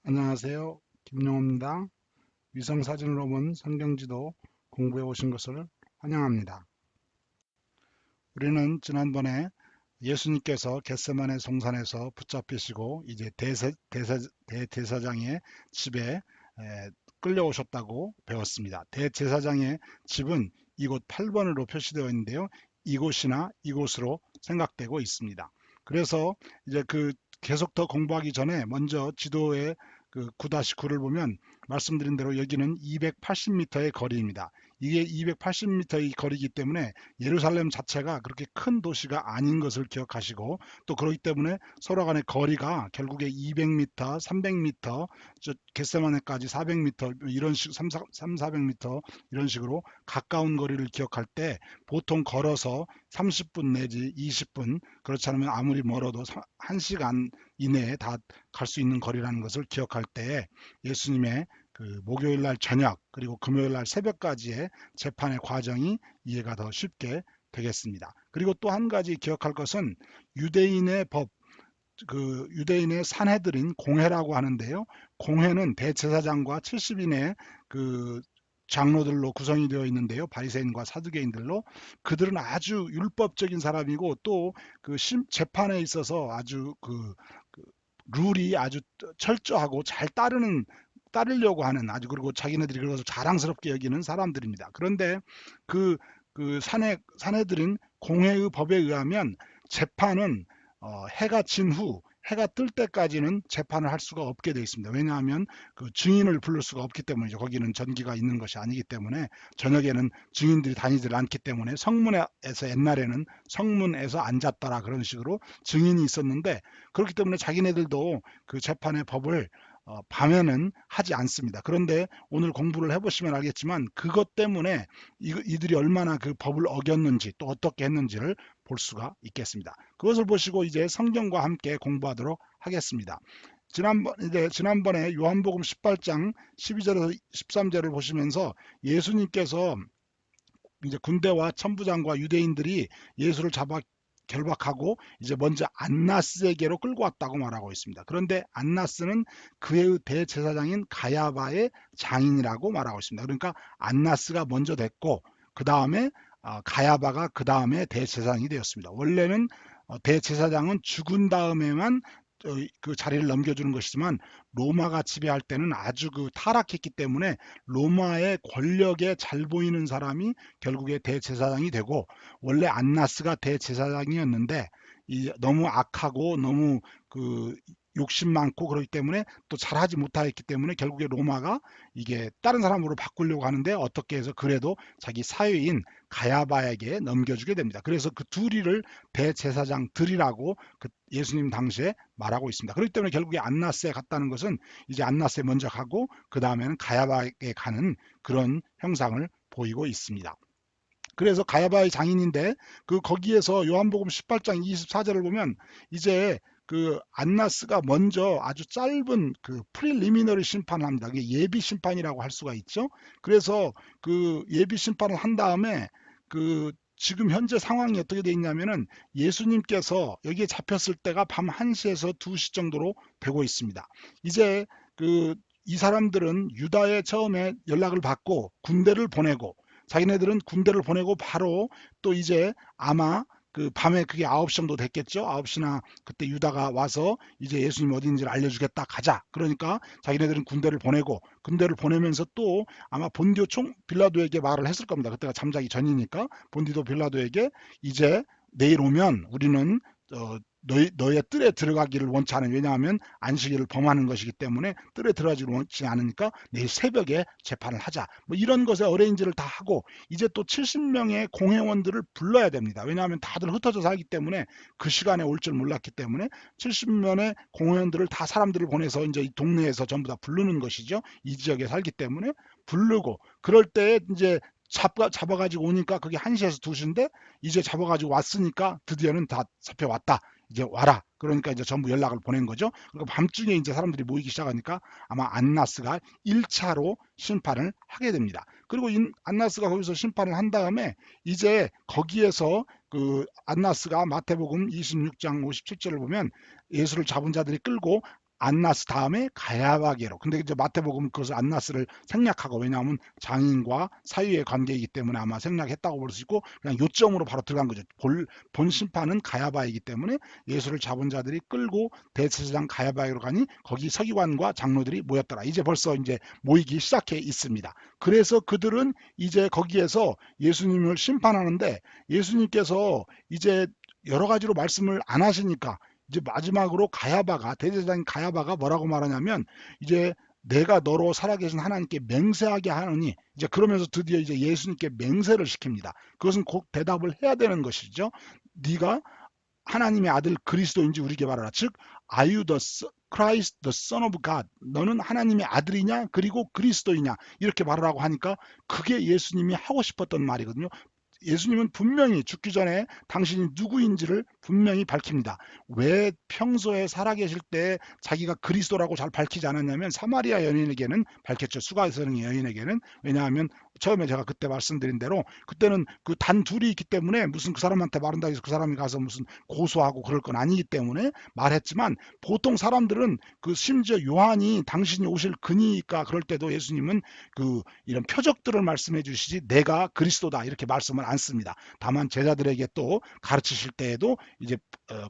안녕하세요. 김용호입니다. 위성사진으로 본 성경지도 공부해 오신 것을 환영합니다. 우리는 지난번에 예수님께서 겟세마네 동산에서 붙잡히시고 이제 대제사장의 집에 끌려오셨다고 배웠습니다. 대제사장의 집은 이곳 8번으로 표시되어 있는데요. 이곳이나 이곳으로 생각되고 있습니다. 그래서 이제 계속 더 공부하기 전에 먼저 지도에 9-9를 보면 말씀드린 대로 여기는 280m의 거리입니다. 이게 280m의 거리이기 때문에 예루살렘 자체가 그렇게 큰 도시가 아닌 것을 기억하시고, 또 그렇기 때문에 서로 간의 거리가 결국에 200m, 300m, 겟세마네까지 400m 이런 식 3, 400m 이런 식으로 가까운 거리를 기억할 때 보통 걸어서 30분 내지 20분, 그렇지 않으면 아무리 멀어도 1시간 이내에 다 갈 수 있는 거리라는 것을 기억할 때 예수님의 목요일 날 저녁 그리고 금요일 날 새벽까지의 재판의 과정이 이해가 더 쉽게 되겠습니다. 그리고 또 한 가지 기억할 것은 유대인의 법, 유대인의 산헤드린 공회라고 하는데요. 공회는 대제사장과 70인의 장로들로 구성이 되어 있는데요. 바리새인과 사두개인들로, 그들은 아주 율법적인 사람이고 또 재판에 있어서 아주 룰이 아주 철저하고 잘 따르려고 하는, 아주, 그리고 자기네들이 그것을 자랑스럽게 여기는 사람들입니다. 그런데 그, 사내들인 공회의 법에 의하면 재판은 해가 진 후, 해가 뜰 때까지는 재판을 할 수가 없게 되어 있습니다. 왜냐하면 증인을 부를 수가 없기 때문이죠. 거기는 전기가 있는 것이 아니기 때문에, 저녁에는 증인들이 다니질 않기 때문에, 성문에서 옛날에는 성문에서 앉았더라 그런 식으로 증인이 있었는데, 그렇기 때문에 자기네들도 재판의 법을 밤에는 하지 않습니다. 그런데 오늘 공부를 해보시면 알겠지만 그것 때문에 이들이 얼마나 그 법을 어겼는지 또 어떻게 했는지를 볼 수가 있겠습니다. 그것을 보시고 이제 성경과 함께 공부하도록 하겠습니다. 지난번에 요한복음 18장 12절에서 13절을 보시면서 예수님께서 이제 군대와 천부장과 유대인들이 예수를 잡아 결박하고 이제 먼저 안나스에게로 끌고 왔다고 말하고 있습니다. 그런데 안나스는 그의 대제사장인 가야바의 장인이라고 말하고 있습니다. 그러니까 안나스가 먼저 됐고 그 다음에 가야바가 그 다음에 대제사장이 되었습니다. 원래는 대제사장은 죽은 다음에만 그 자리를 넘겨주는 것이지만, 로마가 지배할 때는 아주 타락했기 때문에 로마의 권력에 잘 보이는 사람이 결국에 대제사장이 되고, 원래 안나스가 대제사장이었는데 너무 악하고 너무 욕심 많고 그렇기 때문에 또 잘하지 못하였기 때문에 결국에 로마가 이게 다른 사람으로 바꾸려고 하는데, 어떻게 해서 그래도 자기 사위인 가야바에게 넘겨주게 됩니다. 그래서 그 둘이를 대제사장들이라고 예수님 당시에 말하고 있습니다. 그렇기 때문에 결국에 안나스에 갔다는 것은 이제 안나스에 먼저 가고 그 다음에는 가야바에 가는 그런 형상을 보이고 있습니다. 그래서 가야바의 장인인데 거기에서 요한복음 18장 24절을 보면 이제 안나스가 먼저 아주 짧은 프릴리미너리 심판을 합니다. 그게 예비 심판이라고 할 수가 있죠. 그래서 예비 심판을 한 다음에 지금 현재 상황이 어떻게 되어 있냐면은, 예수님께서 여기에 잡혔을 때가 밤 1시에서 2시 정도로 되고 있습니다. 이제 이 사람들은 유다에 처음에 연락을 받고 군대를 보내고, 자기네들은 군대를 보내고 바로 또 이제 아마 밤에 그게 9시 정도 됐겠죠. 9시나 그때 유다가 와서 이제 예수님 어디 있는지를 알려주겠다, 가자. 그러니까 자기네들은 군대를 보내고, 군대를 보내면서 또 아마 본디오 총 빌라도에게 말을 했을 겁니다. 그때가 잠자기 전이니까 본디도 빌라도에게 이제 내일 오면 우리는 너의 뜰에 들어가기를 원치 않은, 왜냐하면 안식일을 범하는 것이기 때문에 뜰에 들어가기를 원치 않으니까 내일 새벽에 재판을 하자, 뭐 이런 것에 어레인지를 다 하고, 이제 또 70명의 공회원들을 불러야 됩니다. 왜냐하면 다들 흩어져 살기 때문에 그 시간에 올 줄 몰랐기 때문에 70명의 공회원들을 다, 사람들을 보내서 이제 이 동네에서 전부 다 부르는 것이죠. 이 지역에 살기 때문에 부르고, 그럴 때 이제 잡아가지고 오니까 그게 1시에서 2시인데, 이제 잡아가지고 왔으니까 드디어는 다 잡혀왔다, 이제 와라. 그러니까 이제 전부 연락을 보낸 거죠. 그리고 밤중에 이제 사람들이 모이기 시작하니까 아마 안나스가 1차로 심판을 하게 됩니다. 그리고 안나스가 거기서 심판을 한 다음에 이제 거기에서 안나스가 마태복음 26장 57절을 보면 예수를 잡은 자들이 끌고 안나스 다음에 가야바게로. 근데 이제 마태복음은 그것을 안나스를 생략하고, 왜냐하면 장인과 사유의 관계이기 때문에 아마 생략했다고 볼 수 있고, 그냥 요점으로 바로 들어간 거죠. 본 심판은 가야바이기 때문에 예수를 잡은 자들이 끌고 대제사장 가야바이로 가니 거기 서기관과 장로들이 모였더라. 이제 벌써 이제 모이기 시작해 있습니다. 그래서 그들은 이제 거기에서 예수님을 심판하는데, 예수님께서 이제 여러 가지로 말씀을 안 하시니까 이제 마지막으로 가야바가, 대제사장인 가야바가 뭐라고 말하냐면, 이제 내가 너로 살아계신 하나님께 맹세하게 하느니, 이제 그러면서 드디어 이제 예수님께 맹세를 시킵니다. 그것은 곧 대답을 해야 되는 것이죠. 네가 하나님의 아들 그리스도인지 우리에게 말하라. 즉, Are you the Christ, the Son of God? 너는 하나님의 아들이냐? 그리고 그리스도이냐? 이렇게 말하라고 하니까 그게 예수님이 하고 싶었던 말이거든요. 예수님은 분명히 죽기 전에 당신이 누구인지를 분명히 밝힙니다. 왜 평소에 살아계실 때 자기가 그리스도라고 잘 밝히지 않았냐면, 사마리아 여인에게는 밝혔죠. 수가성의 여인에게는. 왜냐하면 처음에 제가 그때 말씀드린 대로 그때는 그 단 둘이 있기 때문에 무슨 그 사람한테 말한다고 해서 그 사람이 가서 무슨 고소하고 그럴 건 아니기 때문에 말했지만, 보통 사람들은 그 심지어 요한이 당신이 오실 그니까 그럴 때도 예수님은 그 이런 표적들을 말씀해 주시지 내가 그리스도다 이렇게 말씀을 안 씁니다. 다만 제자들에게 또 가르치실 때에도 이제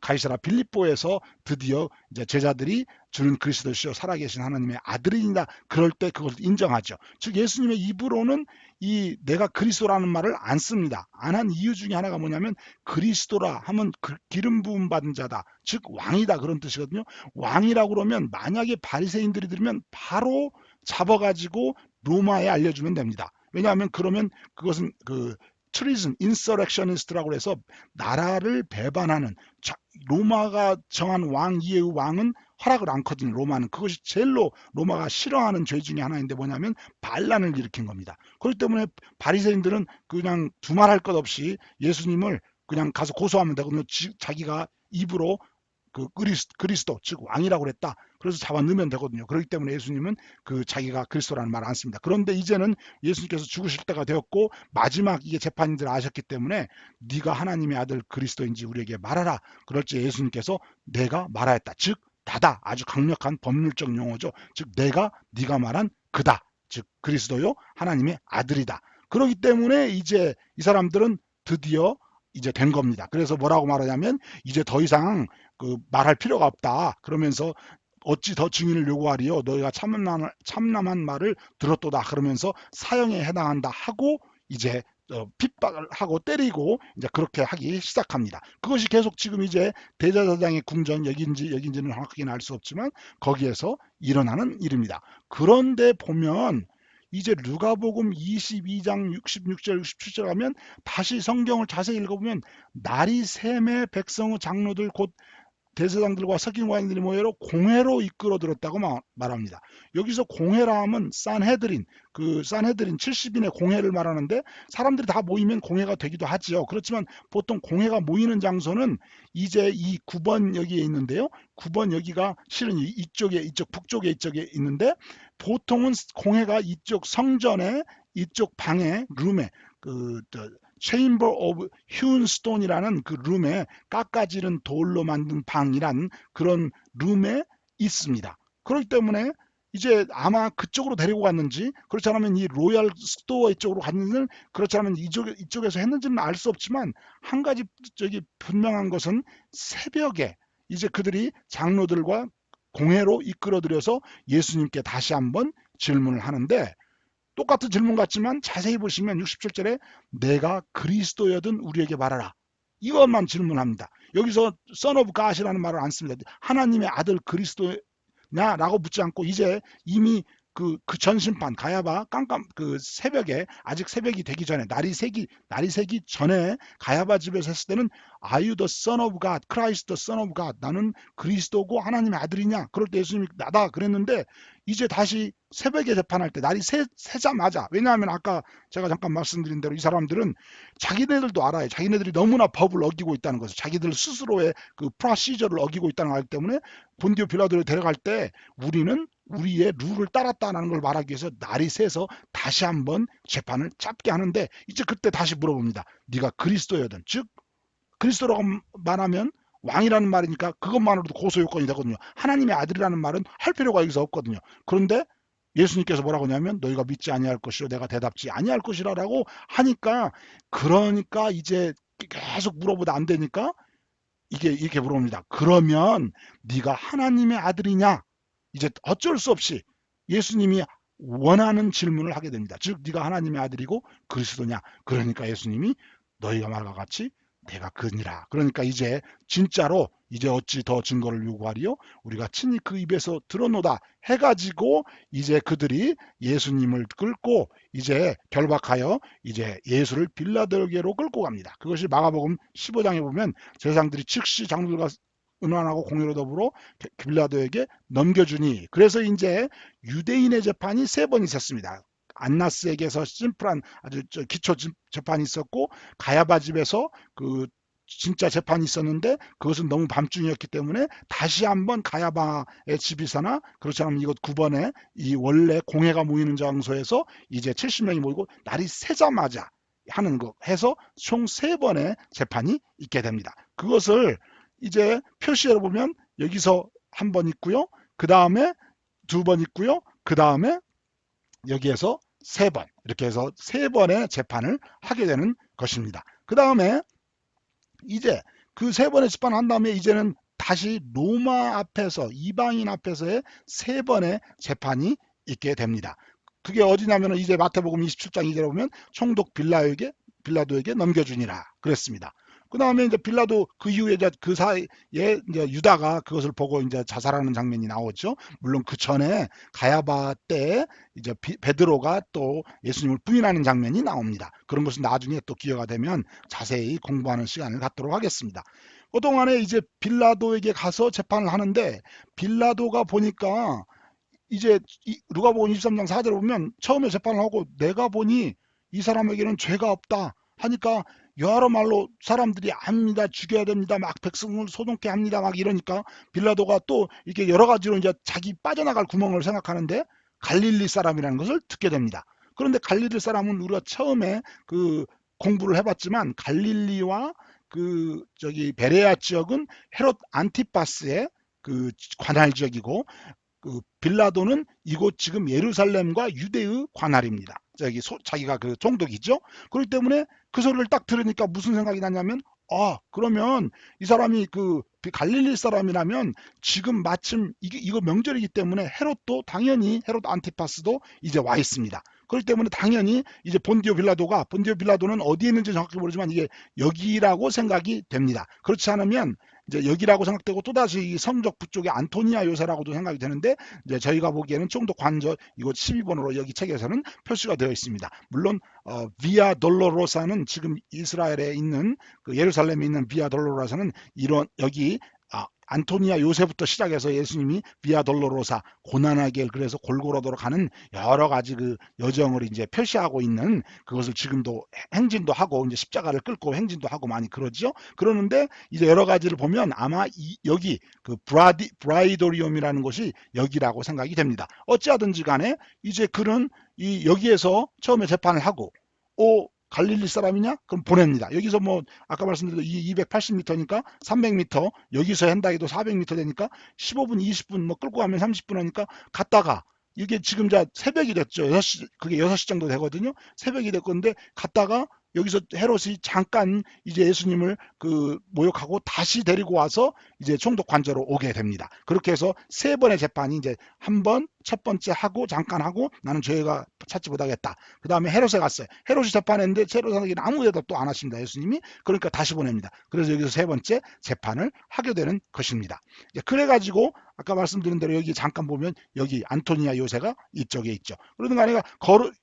가이사라 빌립보에서 드디어 이제 제자들이 주는 그리스도시요 살아계신 하나님의 아들이다 그럴 때 그걸 인정하죠. 즉 예수님의 입으로는 이 내가 그리스도라는 말을 안 씁니다. 안 한 이유 중에 하나가 뭐냐면, 그리스도라 하면 기름 부음 받은 자다, 즉 왕이다 그런 뜻이거든요. 왕이라고 그러면 만약에 바리새인들이 들으면 바로 잡아가지고 로마에 알려주면 됩니다. 왜냐하면 그러면 그것은 그 트리즌, 인서렉셔니스트라고 해서 나라를 배반하는, 로마가 정한 왕 이외의 왕은 허락을 않거든요. 로마는 그것이 제일로 로마가 싫어하는 죄 중에 하나인데 뭐냐면 반란을 일으킨 겁니다. 그렇기 때문에 바리새인들은 그냥 두말할 것 없이 예수님을 그냥 가서 고소하면 되거든요. 자기가 입으로 그 그리스도 즉 왕이라고 그랬다. 그래서 잡아 넣으면 되거든요. 그렇기 때문에 예수님은 그 자기가 그리스도라는 말을 안 씁니다. 그런데 이제는 예수님께서 죽으실 때가 되었고 마지막 이게 재판인들 아셨기 때문에 네가 하나님의 아들 그리스도인지 우리에게 말하라. 그럴 때 예수님께서 내가 말하였다. 즉 나다. 아주 강력한 법률적 용어죠. 즉 내가 네가 말한 그다. 즉 그리스도요 하나님의 아들이다. 그렇기 때문에 이제 이 사람들은 드디어 이제 된 겁니다. 그래서 뭐라고 말하냐면 이제 더 이상 그 말할 필요가 없다. 그러면서 어찌 더 증인을 요구하리요? 너희가 참남한 말을 들었도다. 그러면서 사형에 해당한다 하고 이제 핍박을 하고 때리고 이제 그렇게 하기 시작합니다. 그것이 계속 지금 이제 대제사장의 궁전 여긴지는 정확하게는 알 수 없지만 거기에서 일어나는 일입니다. 그런데 보면 이제 누가복음 22장 66절 67절 가면 다시 성경을 자세히 읽어보면 날이 샘의 백성의 장로들 곧 대제사장들과 서기관들이 모여로 공회로 이끌어 들었다고 말합니다. 여기서 공회라 하면 산헤드린, 그 산헤드린 70인의 공회를 말하는데 사람들이 다 모이면 공회가 되기도 하지요. 그렇지만 보통 공회가 모이는 장소는 이제 이 9번 여기에 있는데요. 9번 여기가 실은 이쪽 북쪽에 이쪽에 있는데, 보통은 공회가 이쪽 성전에 이쪽 방에 룸에 그 체인버 오브 휴운스톤이라는 그 룸에 깎아지른 돌로 만든 방이란 그런 룸에 있습니다. 그렇기 때문에 이제 아마 그쪽으로 데리고 갔는지, 그렇지 않으면 이 로얄 스토어 이쪽으로 갔는지, 그렇지 않으면 이쪽에서 했는지는 알 수 없지만 한 가지 저기 분명한 것은 새벽에 이제 그들이 장로들과 공회로 이끌어들여서 예수님께 다시 한번 질문을 하는데, 똑같은 질문 같지만 자세히 보시면 67절에 내가 그리스도여든 우리에게 말하라. 이것만 질문합니다. 여기서 Son of God이라는 말을 안 씁니다. 하나님의 아들 그리스도냐라고 묻지 않고 이제 이미 그 전심판 가야바 깜깜 그 새벽에, 아직 새벽이 되기 전에 날이 새기 전에 가야바 집에서 했을 때는 Are you the Son of God, Christ the Son of God? 나는 그리스도고 하나님의 아들이냐? 그럴 때 예수님이 나다 그랬는데 이제 다시 새벽에 재판할 때 날이 새자마자, 왜냐하면 아까 제가 잠깐 말씀드린 대로 이 사람들은 자기네들도 알아요. 자기네들이 너무나 법을 어기고 있다는 것을, 자기들 스스로의 그 프로시저를 어기고 있다는 걸 알기 때문에 본디오 빌라도를 데려갈 때 우리는 우리의 룰을 따랐다는 걸 말하기 위해서 날이 새서 다시 한번 재판을 짧게 하는데, 이제 그때 다시 물어봅니다. 네가 그리스도여든, 즉 그리스도라고 말하면 왕이라는 말이니까 그것만으로도 고소 요건이 되거든요. 하나님의 아들이라는 말은 할 필요가 여기서 없거든요. 그런데 예수님께서 뭐라고 하냐면 너희가 믿지 아니할 것이요 내가 대답지 아니할 것이라고 하니까, 그러니까 이제 계속 물어보다 안 되니까 이게 이렇게 물어봅니다. 그러면 네가 하나님의 아들이냐? 이제 어쩔 수 없이 예수님이 원하는 질문을 하게 됩니다. 즉 네가 하나님의 아들이고 그리스도냐? 그러니까 예수님이 너희가 말과 같이 내가 그니라. 그러니까 이제 진짜로 이제 어찌 더 증거를 요구하리요? 우리가 친히 그 입에서 들어노다 해가지고 이제 그들이 예수님을 끌고 이제 결박하여 이제 예수를 빌라도에게로 끌고 갑니다. 그것이 마가복음 15장에 보면 제사장들이 즉시 장로들과 은환하고 공회로 더불어 빌라도에게 넘겨주니, 그래서 이제 유대인의 재판이 세 번 있었습니다. 안나스에게서 심플한 아주 기초 재판이 있었고, 가야바 집에서 그 진짜 재판이 있었는데 그것은 너무 밤중이었기 때문에 다시 한번 가야바의 집이사나 그렇지 않으면 이곳 9번에 이 원래 공회가 모이는 장소에서 이제 70명이 모이고 날이 새자마자 하는 거 해서 총 3번의 재판이 있게 됩니다. 그것을 이제 표시해 보면 여기서 한 번 있고요. 그 다음에 2번 있고요. 그 다음에 여기에서 3번, 이렇게 해서 3번의 재판을 하게 되는 것입니다. 그 다음에 이제 그 3번의 재판을 한 다음에 이제는 다시 로마 앞에서, 이방인 앞에서의 3번의 재판이 있게 됩니다. 그게 어디냐면 이제 마태복음 27장 2절에 보면 총독 빌라도에게 넘겨주니라 그랬습니다. 그 다음에 이제 빌라도 그 이후에 이제 그 사이에 이제 유다가 그것을 보고 이제 자살하는 장면이 나오죠. 물론 그 전에 가야바 때 이제 베드로가 또 예수님을 부인하는 장면이 나옵니다. 그런 것은 나중에 또 기회가 되면 자세히 공부하는 시간을 갖도록 하겠습니다. 그동안에 이제 빌라도에게 가서 재판을 하는데, 빌라도가 보니까 이제 누가복음 23장 4절에 보면 처음에 재판을 하고 내가 보니 이 사람에게는 죄가 없다 하니까 여러 말로 사람들이 압니다, 죽여야 됩니다, 막 백성을 소동케 합니다, 막 이러니까 빌라도가 또 이렇게 여러 가지로 이제 자기 빠져나갈 구멍을 생각하는데 갈릴리 사람이라는 것을 듣게 됩니다. 그런데 갈릴리 사람은 우리가 처음에 그 공부를 해봤지만 갈릴리와 그 저기 베레아 지역은 헤롯 안티파스의 그 관할 지역이고, 그 빌라도는 이곳 지금 예루살렘과 유대의 관할입니다. 자기가 그 총독이죠. 그렇기 때문에 그 소리를 딱 들으니까 무슨 생각이 나냐면, 그러면 이 사람이 그 갈릴리 사람이라면 지금 마침 이거 명절이기 때문에 헤롯도 당연히 헤롯 안티파스도 이제 와 있습니다. 그렇기 때문에 당연히 이제 본디오 빌라도는 어디에 있는지 정확히 모르지만 이게 여기라고 생각이 됩니다. 그렇지 않으면 이제 여기라고 생각되고 또다시 성적 북쪽의 안토니아 요새라고도 생각이 되는데, 이제 저희가 보기에는 총독 관저 이곳 12번으로 여기 책에서는 표시가 되어 있습니다. 물론 비아 돌로로사는 지금 이스라엘에 있는 그 예루살렘에 있는 비아 돌로로사는 이런 여기 안토니아 요새부터 시작해서 예수님이 비아 돌로로사 고난의 길, 그래서 골고로도로 가는 여러 가지 그 여정을 이제 표시하고 있는, 그것을 지금도 행진도 하고 이제 십자가를 끌고 행진도 하고 많이 그러죠. 그러는데 이제 여러 가지를 보면 아마 여기 그 브라이도리움이라는 곳이 여기라고 생각이 됩니다. 어찌하든지 간에 이제 그는 여기에서 처음에 재판을 하고, 갈릴리 사람이냐? 그럼 보냅니다. 여기서 뭐 아까 말씀드린 280m니까 300m, 여기서 한다 해도 400m 되니까 15분, 20분 뭐 끌고 가면 30분 하니까 갔다가, 이게 지금 새벽이 됐죠. 6시, 그게 6시 정도 되거든요. 새벽이 됐건데 갔다가 여기서 헤롯이 잠깐 이제 예수님을 그 모욕하고 다시 데리고 와서 이제 총독 관저로 오게 됩니다. 그렇게 해서 3번의 재판이 이제 한 번, 첫 번째 하고 잠깐 하고 나는 죄가 찾지 못하겠다. 그 다음에 헤롯에 갔어요. 헤롯이 재판했는데 헤롯에게는 아무 대답도 안 하십니다, 예수님이. 그러니까 다시 보냅니다. 그래서 여기서 3번째 재판을 하게 되는 것입니다. 그래가지고 아까 말씀드린 대로 여기 잠깐 보면 여기 안토니아 요새가 이쪽에 있죠. 그러든가 내가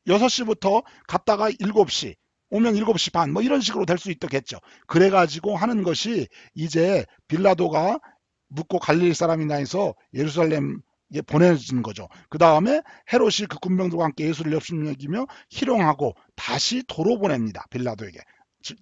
6시부터 갔다가 7시 오면 7시 반 뭐 이런 식으로 될 수 있겠죠. 그래가지고 하는 것이 이제 빌라도가 묻고 갈릴리 사람이나 해서 예루살렘 보내는 거죠. 그 다음에 헤롯이 그 군병들과 함께 예수를 엽심여기며 희롱하고 다시 도로 보냅니다, 빌라도에게.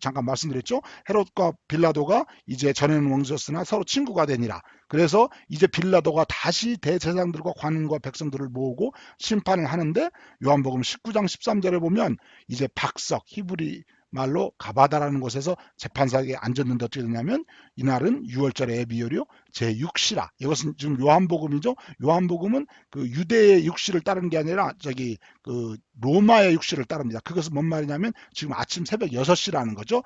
잠깐 말씀드렸죠. 헤롯과 빌라도가 이제 전에는 원수였으나 서로 친구가 되니라. 그래서 이제 빌라도가 다시 대제사장들과 관원과 백성들을 모으고 심판을 하는데, 요한복음 19장 13절에 보면 이제 박석, 히브리 말로 가바다라는 곳에서 재판석에 앉았는데 어떻게 되냐면 이날은 6월절 예비요일 제6시라. 이것은 지금 요한복음이죠. 요한복음은 그 유대의 6시를 따르는 게 아니라 저기 그 로마의 6시를 따릅니다. 그것은 뭔 말이냐면 지금 아침 새벽 6시라는 거죠.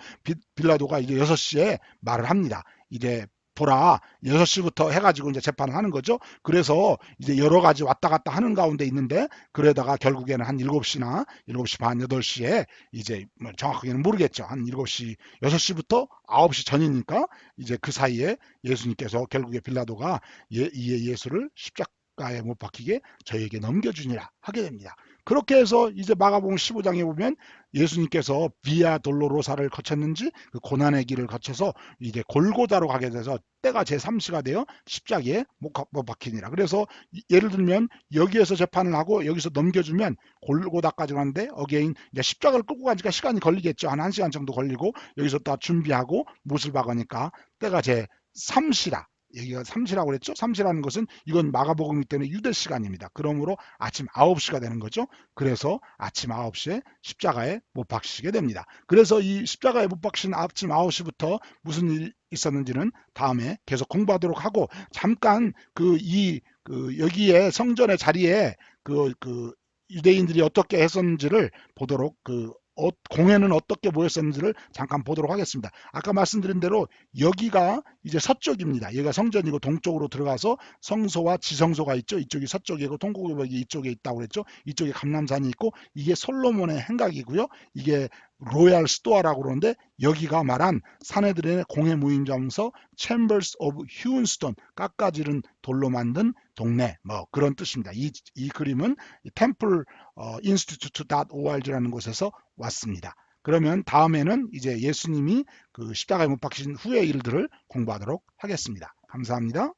빌라도가 이제 6시에 말을 합니다. 이제 보라, 6시부터 해가지고 이제 재판을 하는 거죠. 그래서 이제 여러 가지 왔다 갔다 하는 가운데 있는데, 그러다가 결국에는 한 7시나 7시 반, 8시에 이제 뭐 정확하게는 모르겠죠. 한 7시, 6시부터 9시 전이니까 이제 그 사이에 예수님께서 결국에 빌라도가 예수를 십자가에 못 박히게 저에게 넘겨주니라 하게 됩니다. 그렇게 해서 이제 마가복음 15장에 보면 예수님께서 비아 돌로로사를 거쳤는지 그 고난의 길을 거쳐서 이제 골고다로 가게 돼서 때가 제3시가 되어 십자가에 못 박히니라. 그래서 예를 들면 여기에서 재판을 하고 여기서 넘겨주면 골고다까지 가는데 어게인 이제 십자가를 끌고 가니까 시간이 걸리겠죠. 한 1시간 정도 걸리고 여기서 다 준비하고 못을 박으니까 때가 제3시라. 여기가 3시라고 그랬죠. 3시라는 것은 이건 마가복음이기 때문에 유대 시간입니다. 그러므로 아침 9시가 되는 거죠. 그래서 아침 9시에 십자가에 못 박히시게 됩니다. 그래서 이 십자가에 못 박히신 아침 9시부터 무슨 일이 있었는지는 다음에 계속 공부하도록 하고, 잠깐 여기에 성전의 자리에 그 유대인들이 어떻게 했었는지를 보도록, 공회는 어떻게 모였었는지를 잠깐 보도록 하겠습니다. 아까 말씀드린 대로 여기가 이제 서쪽입니다. 여기가 성전이고 동쪽으로 들어가서 성소와 지성소가 있죠. 이쪽이 서쪽이고 동고벽이 이쪽에 있다고 그랬죠. 이쪽에 감람산이 있고 이게 솔로몬의 행각이고요. 이게 로얄 스토어라고 그러는데 여기가 말한 사내들의 공회 모임장소 Chambers of Hewn Stone, 깎아지른 돌로 만든 동네, 뭐 그런 뜻입니다. 이 그림은 템플 institute.org라는 곳에서 왔습니다. 그러면 다음에는 이제 예수님이 그 십자가에 못 박히신 후의 일들을 공부하도록 하겠습니다. 감사합니다.